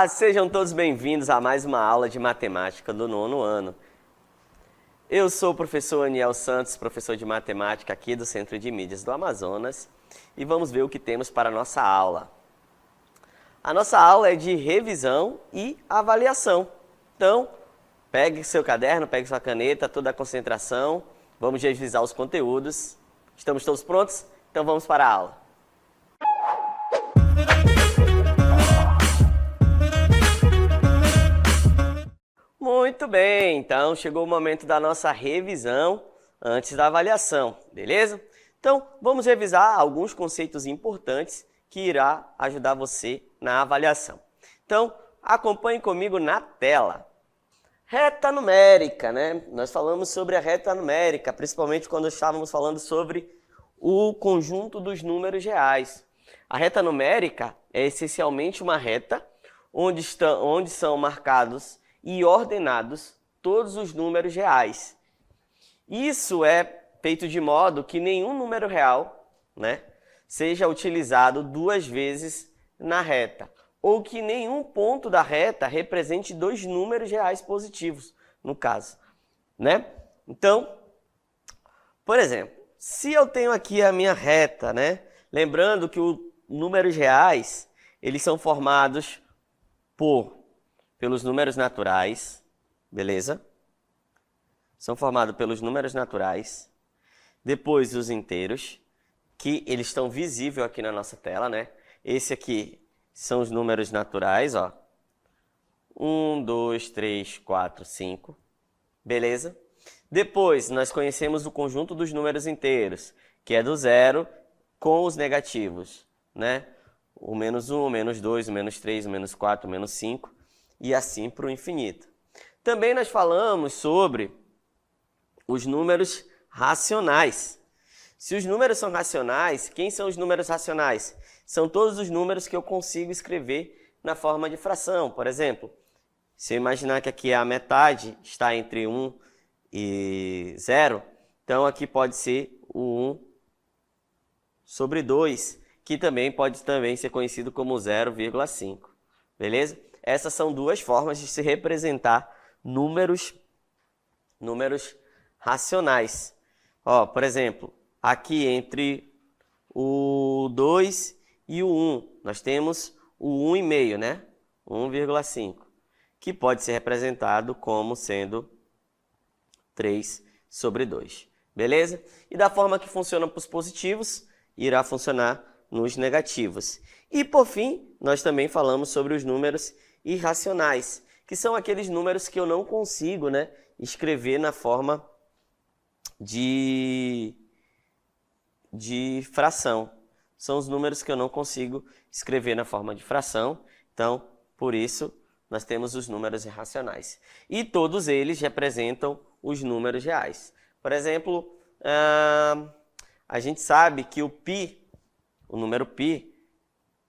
Olá, sejam todos bem-vindos a mais uma aula de matemática do 9º ano. Eu sou o professor Aniel Santos, professor de matemática aqui do Centro de Mídias do Amazonas, e vamos ver o que temos para a nossa aula. A nossa aula é de revisão e avaliação. Então, pegue seu caderno, pegue sua caneta, toda a concentração, vamos revisar os conteúdos. Estamos todos prontos? Então vamos para a aula. Muito bem, então chegou o momento da nossa revisão antes da avaliação, beleza? Então, vamos revisar alguns conceitos importantes que irá ajudar você na avaliação. Então, acompanhe comigo na tela. Reta numérica, né? Nós falamos sobre a reta numérica, principalmente quando estávamos falando sobre o conjunto dos números reais. A reta numérica é essencialmente uma reta onde são marcados e ordenados todos os números reais. Isso é feito de modo que nenhum número real, né, seja utilizado duas vezes na reta, ou que nenhum ponto da reta represente dois números reais positivos, no caso, né? Então, por exemplo, se eu tenho aqui a minha reta, né, lembrando que os números reais, eles são formados pelos números naturais, beleza? São formados pelos números naturais, depois os inteiros, que eles estão visíveis aqui na nossa tela, né? Esse aqui são os números naturais, ó. 1, 2, 3, 4, 5, beleza? Depois, nós conhecemos o conjunto dos números inteiros, que é do zero com os negativos, né? O menos 1, o menos 2, o menos 3, o menos 4, o menos 5, e assim para o infinito. Também nós falamos sobre os números racionais. Se os números são racionais, quem são os números racionais? São todos os números que eu consigo escrever na forma de fração. Por exemplo, se eu imaginar que aqui a metade está entre 1 e 0, então aqui pode ser o 1 sobre 2, que também pode ser conhecido como 0,5. Beleza? Essas são duas formas de se representar números racionais. Ó, por exemplo, aqui entre o 2 e o 1, nós temos o 1,5, né? 1,5, que pode ser representado como sendo 3 sobre 2. Beleza? E da forma que funciona para os positivos, irá funcionar nos negativos. E, por fim, nós também falamos sobre os números irracionais, que são aqueles números que eu não consigo, né, escrever na forma de fração. São os números que eu não consigo escrever na forma de fração, então, por isso, nós temos os números irracionais. E todos eles representam os números reais. Por exemplo, a gente sabe que o π, o número π,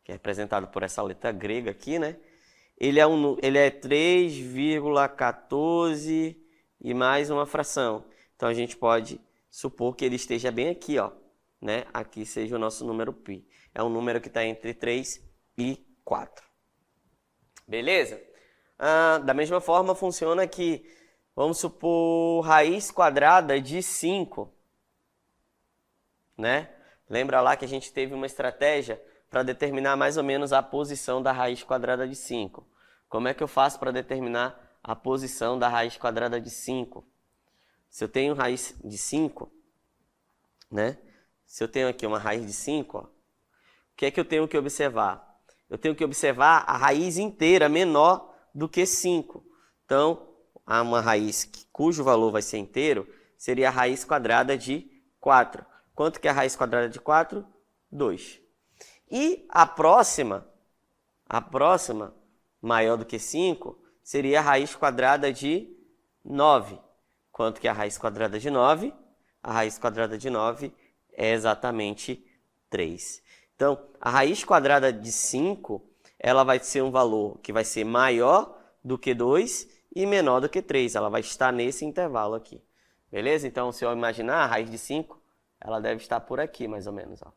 que é representado por essa letra grega aqui, né? Ele é 3,14 e mais uma fração. Então, a gente pode supor que ele esteja bem aqui, ó, né? Aqui seja o nosso número π. É um número que está entre 3 e 4. Beleza? Da mesma forma, funciona que, vamos supor, raiz quadrada de 5, né? Lembra lá que a gente teve uma estratégia para determinar mais ou menos a posição da raiz quadrada de 5. Como é que eu faço para determinar a posição da raiz quadrada de 5? Se eu tenho raiz de 5, né? Se eu tenho aqui uma raiz de 5, ó, o que é que eu tenho que observar? Eu tenho que observar a raiz inteira menor do que 5. Então, há uma raiz cujo valor vai ser inteiro, seria a raiz quadrada de 4. Quanto que é a raiz quadrada de 4? 2. E a próxima, maior do que 5, seria a raiz quadrada de 9. Quanto que é a raiz quadrada de 9? A raiz quadrada de 9 é exatamente 3. Então, a raiz quadrada de 5, ela vai ser um valor que vai ser maior do que 2 e menor do que 3. Ela vai estar nesse intervalo aqui. Beleza? Então, se eu imaginar a raiz de 5, ela deve estar por aqui, mais ou menos, ó.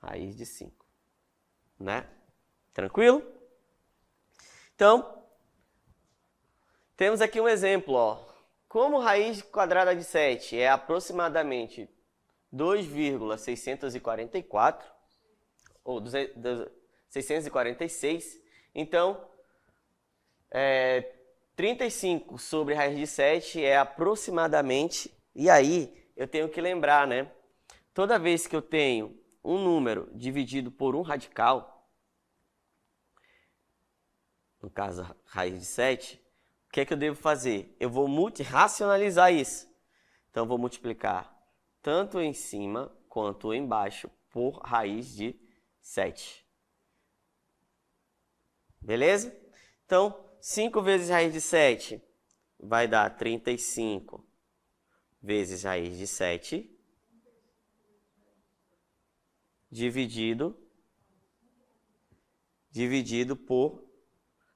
Raiz de 5. Né? Tranquilo? Então, temos aqui um exemplo, ó. Como raiz quadrada de 7 é aproximadamente 2,644, ou 646, então, 35 sobre raiz de 7 é aproximadamente, e aí eu tenho que lembrar, né? Toda vez que eu tenho um número dividido por um radical, no caso raiz de 7, o que é que eu devo fazer? Eu vou racionalizar isso. Então, eu vou multiplicar tanto em cima quanto embaixo por raiz de 7. Beleza? Então, 5 vezes raiz de 7 vai dar 35 vezes raiz de 7 dividido por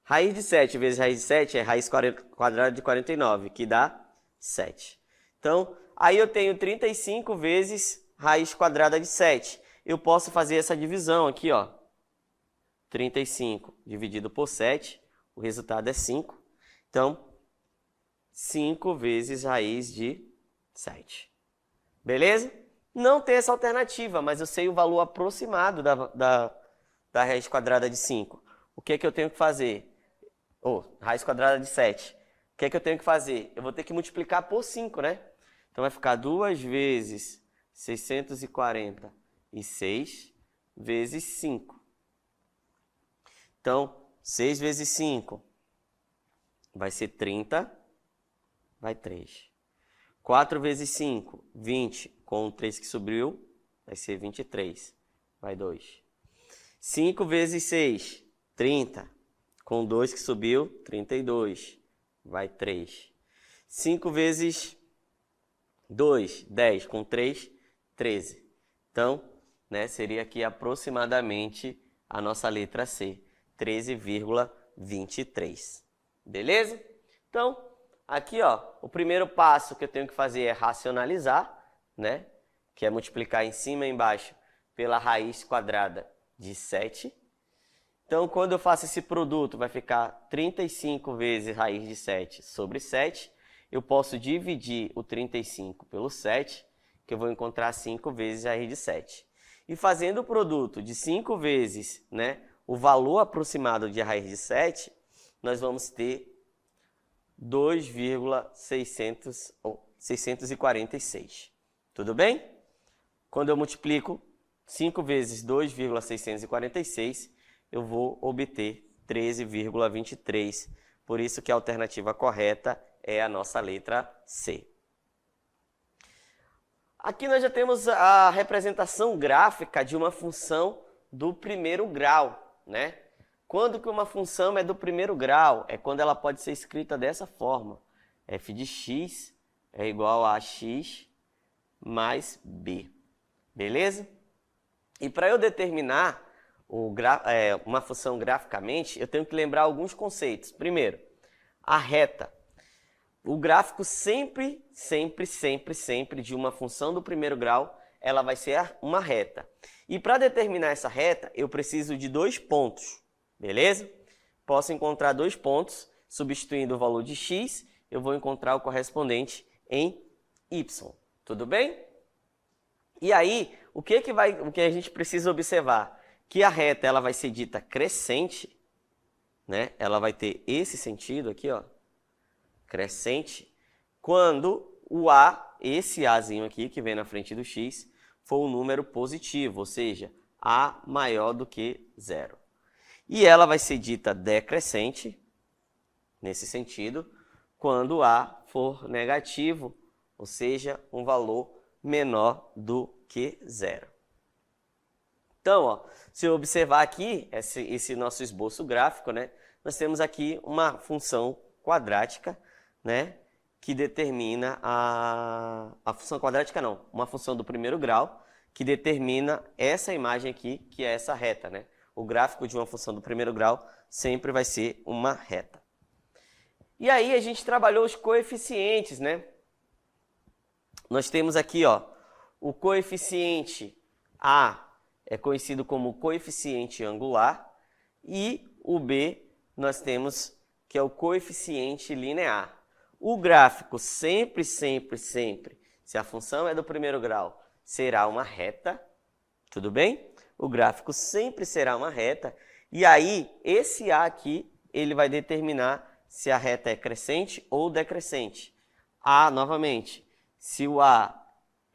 raiz de 7 vezes raiz de 7 é raiz quadrada de 49, que dá 7. Então, aí eu tenho 35 vezes raiz quadrada de 7. Eu posso fazer essa divisão aqui, ó. 35 dividido por 7, o resultado é 5. Então, 5 vezes raiz de 7. Beleza? Não tem essa alternativa, mas eu sei o valor aproximado da raiz quadrada de 5. O que é que eu tenho que fazer? Raiz quadrada de 7. O que é que eu tenho que fazer? Eu vou ter que multiplicar por 5, né? Então, vai ficar 2 vezes 646 vezes 5. Então, 6 vezes 5 vai ser 30, vai 3. 4 vezes 5, 20, com o 3 que subiu, vai ser 23, vai 2. 5 vezes 6, 30, com 2 que subiu, 32, vai 3. 5 vezes 2, 10, com 3, 13. Então, né, seria aqui aproximadamente a nossa letra C, 13,23. Beleza? Então, aqui, ó, o primeiro passo que eu tenho que fazer é racionalizar, né? Que é multiplicar em cima e embaixo pela raiz quadrada de 7. Então, quando eu faço esse produto, vai ficar 35 vezes raiz de 7 sobre 7. Eu posso dividir o 35 pelo 7, que eu vou encontrar 5 vezes raiz de 7. E fazendo o produto de 5 vezes, né, o valor aproximado de raiz de 7, nós vamos ter 2,646. Tudo bem? Quando eu multiplico 5 vezes 2,646, eu vou obter 13,23. Por isso que a alternativa correta é a nossa letra C. Aqui nós já temos a representação gráfica de uma função do primeiro grau, né? Quando que uma função é do primeiro grau? É quando ela pode ser escrita dessa forma. f de x é igual a x mais b. Beleza? E para eu determinar uma função graficamente, eu tenho que lembrar alguns conceitos. Primeiro, a reta. O gráfico sempre de uma função do primeiro grau, ela vai ser uma reta. E para determinar essa reta, eu preciso de 2 pontos, beleza? Posso encontrar 2 pontos, substituindo o valor de x, eu vou encontrar o correspondente em y. Tudo bem? E aí, o que a gente precisa observar? Que a reta ela vai ser dita crescente, né? Ela vai ter esse sentido aqui, ó, crescente, quando o a, esse azinho aqui que vem na frente do x, for um número positivo, ou seja, a maior do que 0. E ela vai ser dita decrescente, nesse sentido, quando a for negativo, ou seja, um valor menor do que 0. Então, ó, se eu observar aqui esse nosso esboço gráfico, né, nós temos aqui uma função quadrática, né, que determina a função quadrática não, uma função do primeiro grau, que determina essa imagem aqui, que é essa reta, né? O gráfico de uma função do primeiro grau sempre vai ser uma reta. E aí a gente trabalhou os coeficientes, né? Nós temos aqui, ó, o coeficiente A é conhecido como coeficiente angular e o B nós temos que é o coeficiente linear. O gráfico sempre, se a função é do primeiro grau, será uma reta, tudo bem? O gráfico sempre será uma reta, e aí esse A aqui, ele vai determinar se a reta é crescente ou decrescente. A, novamente, se o A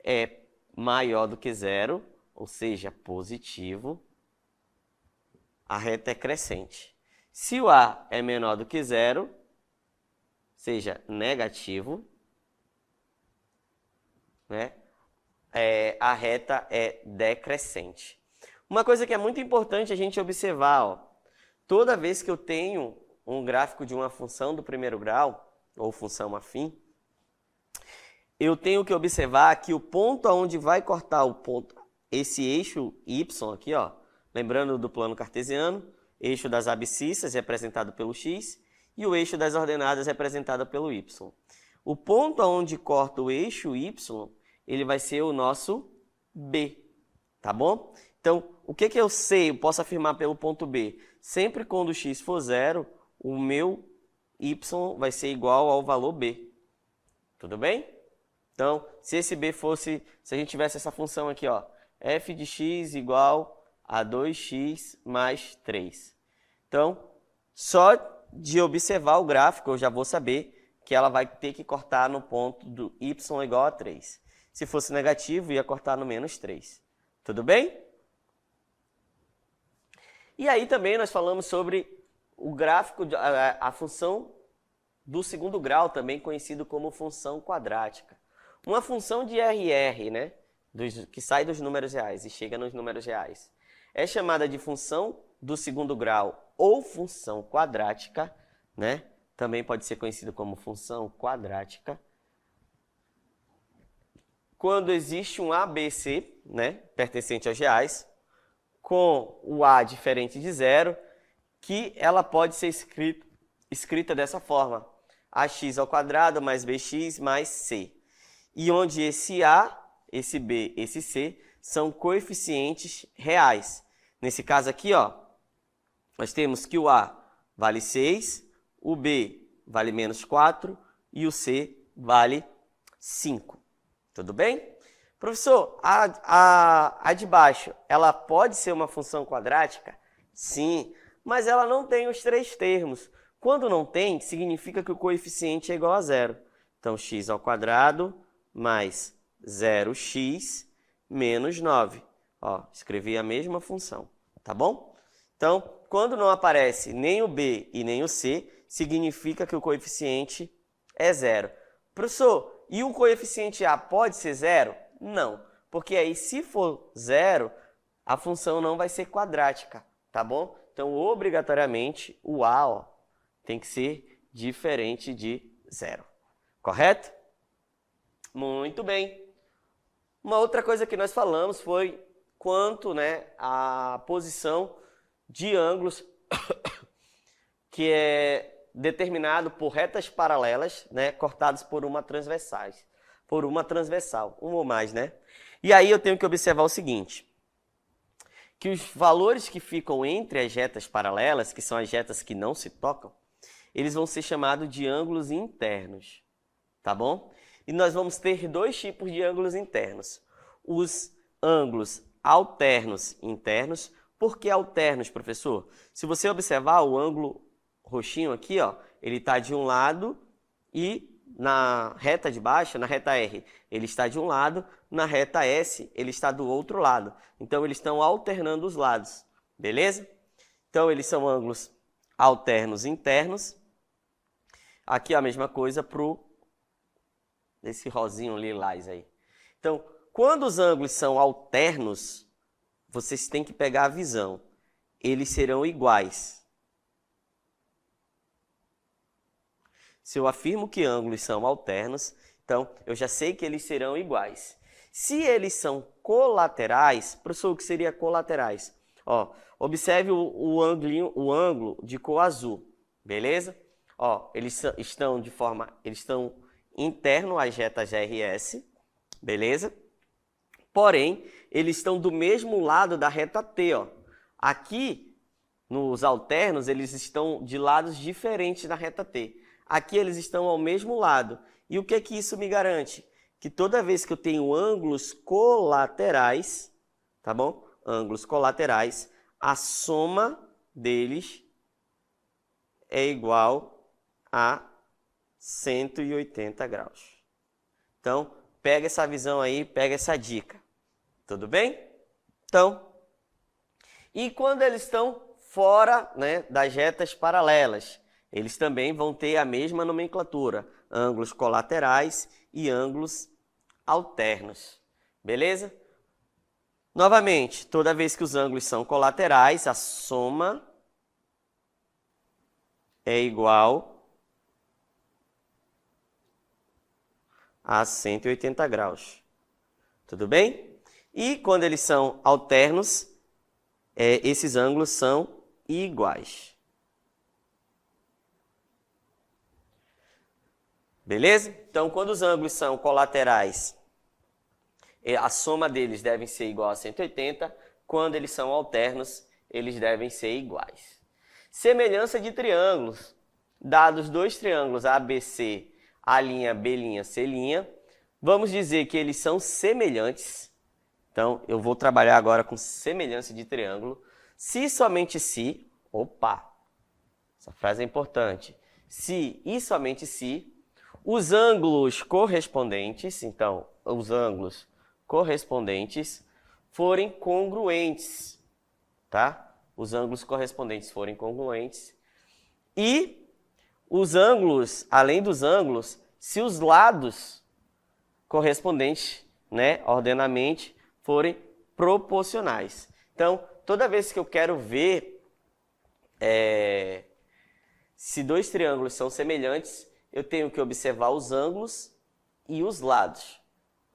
é maior do que zero, ou seja, positivo, a reta é crescente. Se o A é menor do que zero, seja negativo, né? A reta é decrescente. Uma coisa que é muito importante a gente observar, ó, toda vez que eu tenho um gráfico de uma função do primeiro grau, ou função afim, eu tenho que observar que o ponto onde vai cortar o ponto, esse eixo y aqui, ó, lembrando do plano cartesiano, eixo das abscissas representado pelo x e o eixo das ordenadas representado pelo y. O ponto onde corta o eixo y, ele vai ser o nosso B, tá bom? Então, o que eu sei, eu posso afirmar pelo ponto B? Sempre quando o x for zero, o meu y vai ser igual ao valor B. Tudo bem? Então, se esse B fosse, se a gente tivesse essa função aqui, ó, f de x igual a 2x mais 3. Então, só de observar o gráfico, eu já vou saber que ela vai ter que cortar no ponto do y igual a 3. Se fosse negativo, ia cortar no menos 3. Tudo bem? E aí também nós falamos sobre o gráfico, a função do segundo grau, também conhecido como função quadrática. Uma função de RR, né, que sai dos números reais e chega nos números reais, é chamada de função do segundo grau ou função quadrática, né? Também pode ser conhecido como função quadrática. Quando existe um ABC, né, pertencente aos reais, com o A diferente de zero, que ela pode ser escrita dessa forma: ax ao quadrado mais bx mais c. E onde esse A, esse B, esse C são coeficientes reais. Nesse caso aqui, ó, nós temos que o A vale 6, o B vale menos 4 e o C vale 5. Tudo bem? Professor, a de baixo, ela pode ser uma função quadrática? Sim, mas ela não tem os três termos. Quando não tem, significa que o coeficiente é igual a zero. Então, x ao quadrado mais 0x menos 9. Ó, escrevi a mesma função, tá bom? Então, quando não aparece nem o B e nem o C, significa que o coeficiente é zero. Professor, e o coeficiente A pode ser zero? Não, porque aí se for zero, a função não vai ser quadrática, tá bom? Então, obrigatoriamente, o A, ó, tem que ser diferente de zero, correto? Muito bem. Uma outra coisa que nós falamos foi quanto, né, a posição de ângulos que é determinado por retas paralelas, né, cortadas por uma transversal, uma ou mais, né? E aí eu tenho que observar o seguinte, que os valores que ficam entre as retas paralelas, que são as retas que não se tocam, eles vão ser chamados de ângulos internos, tá bom? E nós vamos ter dois tipos de ângulos internos. Os ângulos alternos internos. Por que alternos, professor? Se você observar o ângulo roxinho aqui, ó, ele está de um lado e na reta de baixo, na reta R, ele está de um lado, na reta S, ele está do outro lado. Então, eles estão alternando os lados, beleza? Então, eles são ângulos alternos internos. Aqui a mesma coisa para esse rosinho lilás aí. Então, quando os ângulos são alternos, vocês têm que pegar a visão. Eles serão iguais. Se eu afirmo que ângulos são alternos, então eu já sei que eles serão iguais. Se eles são colaterais, professor, o que seria colaterais? Ó, observe o ângulo de cor azul, beleza? Ó, eles estão interno às retas RS, beleza? Porém, eles estão do mesmo lado da reta T, ó. Aqui nos alternos, eles estão de lados diferentes na reta T. Aqui eles estão ao mesmo lado. E o que isso me garante? Que toda vez que eu tenho ângulos colaterais, tá bom? Ângulos colaterais, a soma deles é igual a 180 graus. Então, pega essa visão aí, pega essa dica. Tudo bem? Então, e quando eles estão fora, né, das retas paralelas, eles também vão ter a mesma nomenclatura, ângulos colaterais e ângulos alternos. Beleza? Novamente, toda vez que os ângulos são colaterais, a soma é igual a 180 graus. Tudo bem? E quando eles são alternos, esses ângulos são iguais. Beleza? Então, quando os ângulos são colaterais, a soma deles deve ser igual a 180. Quando eles são alternos, eles devem ser iguais. Semelhança de triângulos. Dados dois triângulos ABC, A', B', C', vamos dizer que eles são semelhantes. Então, eu vou trabalhar agora com semelhança de triângulo. Se e somente se, essa frase é importante. Se e somente se, os ângulos correspondentes, então, os ângulos correspondentes forem congruentes, tá? Os ângulos correspondentes forem congruentes. E os ângulos, além dos ângulos, se os lados correspondentes, né, ordenamente, forem proporcionais. Então, toda vez que eu quero ver se dois triângulos são semelhantes, eu tenho que observar os ângulos e os lados.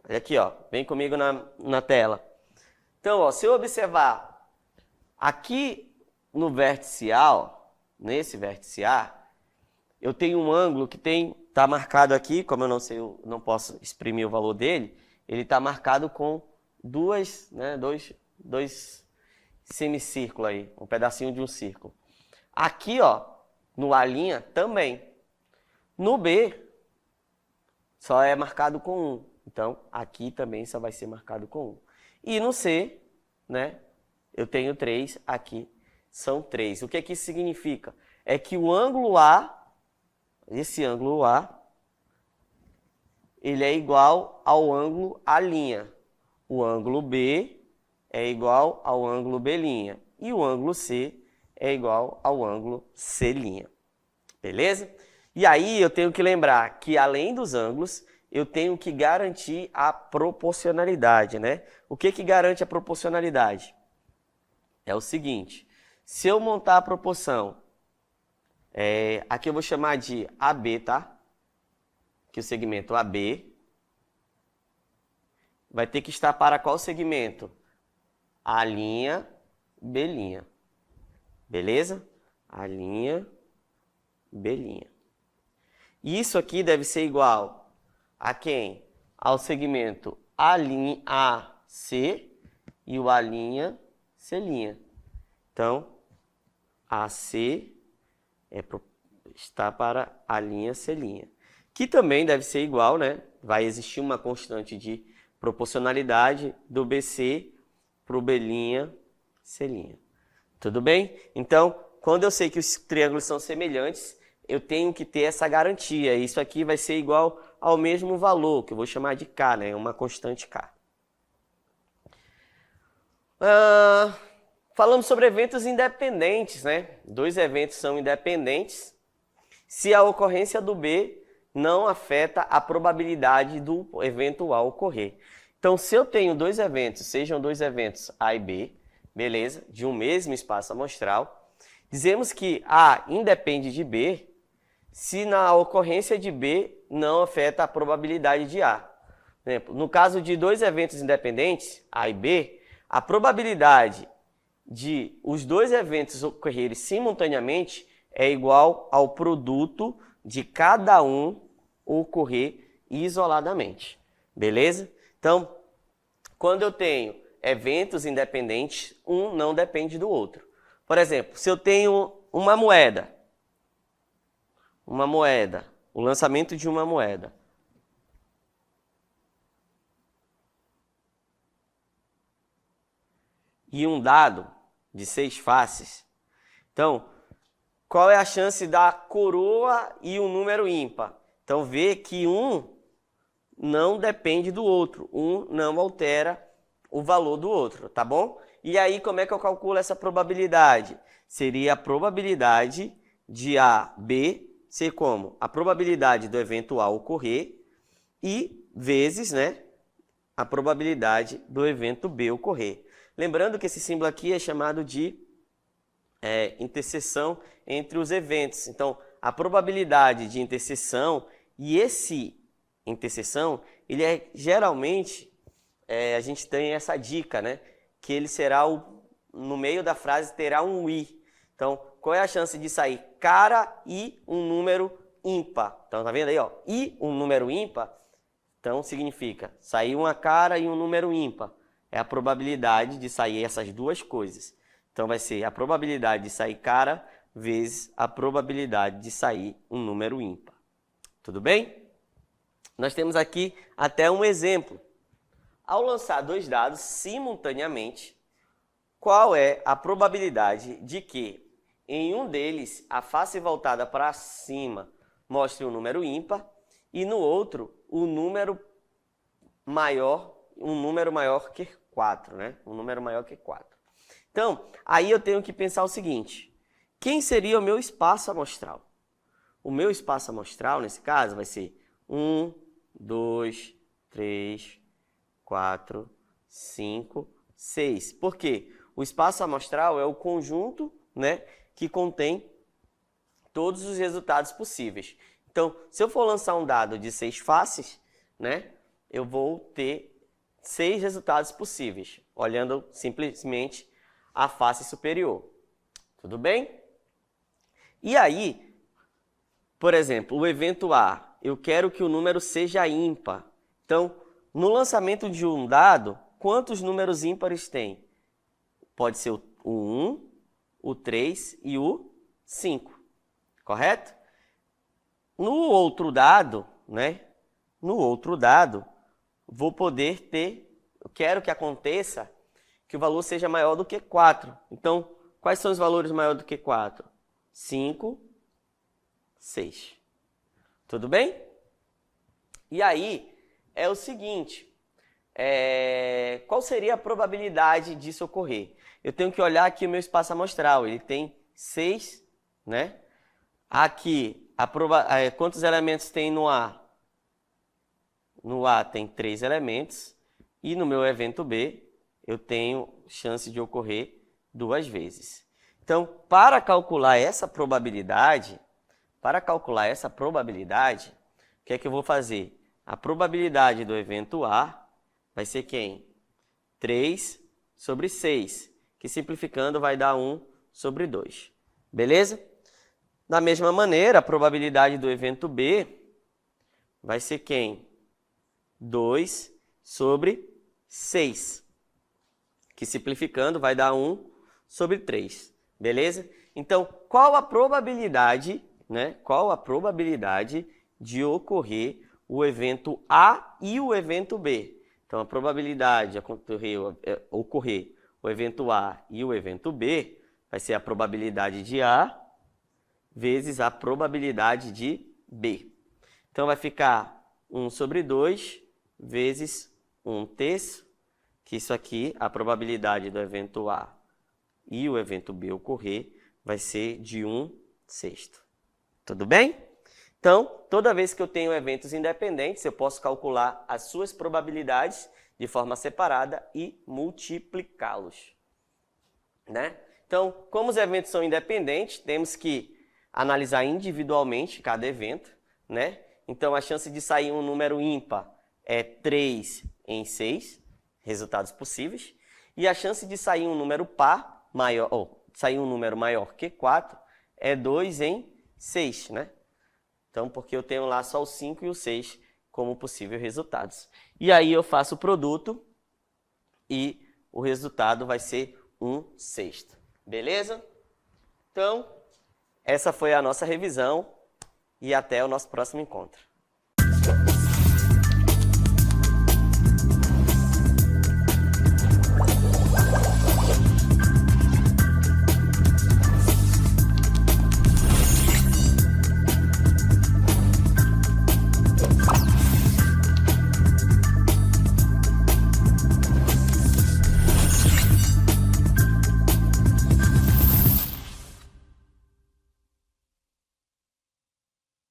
Olha aqui, ó, vem comigo na tela. Então, ó, se eu observar aqui no vértice A, ó, nesse vértice A, eu tenho um ângulo que está marcado aqui, como eu não sei, eu não posso exprimir o valor dele, ele está marcado com dois semicírculos aí, um pedacinho de um círculo. Aqui, ó, no A' também. No B, só é marcado com 1. Então, aqui também só vai ser marcado com 1. E no C, né, eu tenho 3, aqui são 3. O que isso significa? É que o ângulo A, esse ângulo A, ele é igual ao ângulo A'. O ângulo B é igual ao ângulo B'. E o ângulo C é igual ao ângulo C'. Beleza? E aí eu tenho que lembrar que, além dos ângulos, eu tenho que garantir a proporcionalidade, né? O que garante a proporcionalidade? É o seguinte, se eu montar a proporção, aqui eu vou chamar de AB, tá? Que o segmento AB vai ter que estar para qual segmento? A', B'. Beleza? A', B'. E isso aqui deve ser igual a quem? Ao segmento AC e o A'C'. Então, AC está para A'C'. Que também deve ser igual, né? Vai existir uma constante de proporcionalidade do BC para o B', C'. Tudo bem? Então, quando eu sei que os triângulos são semelhantes, eu tenho que ter essa garantia. Isso aqui vai ser igual ao mesmo valor, que eu vou chamar de K, né? Uma constante K. Falamos sobre eventos independentes, né? Dois eventos são independentes se a ocorrência do B não afeta a probabilidade do evento A ocorrer. Então, se eu tenho dois eventos, sejam dois eventos A e B, beleza? De um mesmo espaço amostral, dizemos que A independe de B se na ocorrência de B não afeta a probabilidade de A. Por exemplo, no caso de dois eventos independentes, A e B, a probabilidade de os dois eventos ocorrerem simultaneamente é igual ao produto de cada um ocorrer isoladamente. Beleza? Então, quando eu tenho eventos independentes, um não depende do outro. Por exemplo, se eu tenho uma moeda, o lançamento de uma moeda. E um dado de 6 faces. Então, qual é a chance da coroa e um número ímpar? Então, vê que um não depende do outro. Um não altera o valor do outro, tá bom? E aí, como é que eu calculo essa probabilidade? Seria a probabilidade de A, B, ser como? A probabilidade do evento A ocorrer e vezes, né, a probabilidade do evento B ocorrer. Lembrando que esse símbolo aqui é chamado de interseção entre os eventos. Então, a probabilidade de interseção e esse interseção, ele é geralmente, a gente tem essa dica, né? Que ele será, no meio da frase, terá um i. Então, qual é a chance de sair cara e um número ímpar? Então, tá vendo aí, ó? E um número ímpar, então significa sair uma cara e um número ímpar. É a probabilidade de sair essas duas coisas. Então, vai ser a probabilidade de sair cara vezes a probabilidade de sair um número ímpar. Tudo bem? Nós temos aqui até um exemplo. Ao lançar dois dados simultaneamente, qual é a probabilidade de que em um deles a face voltada para cima mostre um número ímpar e no outro um número maior que 4, né? Um número maior que 4. Então, aí eu tenho que pensar o seguinte: quem seria o meu espaço amostral? O meu espaço amostral, nesse caso, vai ser 1, 2, 3, 4, 5, 6. Por quê? O espaço amostral é o conjunto, né, que contém todos os resultados possíveis. Então, se eu for lançar um dado de 6 faces, né, eu vou ter 6 resultados possíveis, olhando simplesmente a face superior. Tudo bem? E aí, por exemplo, o evento A, eu quero que o número seja ímpar. Então, no lançamento de um dado, quantos números ímpares tem? Pode ser o 1, o 3 e o 5, correto? No outro dado, né? No outro dado, vou poder ter, eu quero que aconteça que o valor seja maior do que 4. Então, quais são os valores maiores do que 4? 5, 6. Tudo bem? E aí, é o seguinte, qual seria a probabilidade disso ocorrer? Eu tenho que olhar aqui o meu espaço amostral, ele tem 6, né? Aqui, quantos elementos tem no A? No A tem 3 elementos e no meu evento B eu tenho chance de ocorrer 2 vezes. Então, para calcular essa probabilidade, o que é que eu vou fazer? A probabilidade do evento A vai ser quem? 3 sobre 6, que simplificando vai dar 1 sobre 2. Beleza? Da mesma maneira, a probabilidade do evento B vai ser quem? 2 sobre 6, que simplificando vai dar 1 sobre 3. Beleza? Então, qual a probabilidade, né? Qual a probabilidade de ocorrer o evento A e o evento B? Então, a probabilidade de ocorrer o evento A e o evento B vai ser a probabilidade de A vezes a probabilidade de B. Então, vai ficar 1 sobre 2 vezes 1/3, que isso aqui, a probabilidade do evento A e o evento B ocorrer, vai ser de 1/6. Tudo bem? Então, toda vez que eu tenho eventos independentes, eu posso calcular as suas probabilidades de forma separada e multiplicá-los, né? Então, como os eventos são independentes, temos que analisar individualmente cada evento, né? Então, a chance de sair um número ímpar é 3 em 6, resultados possíveis, e a chance de sair um número par maior, sair um número maior que 4 é 2 em 6, né? Então, porque eu tenho lá só o 5 e o 6 como possíveis resultados. E aí eu faço o produto e o resultado vai ser 1/6. Beleza? Então, essa foi a nossa revisão e até o nosso próximo encontro.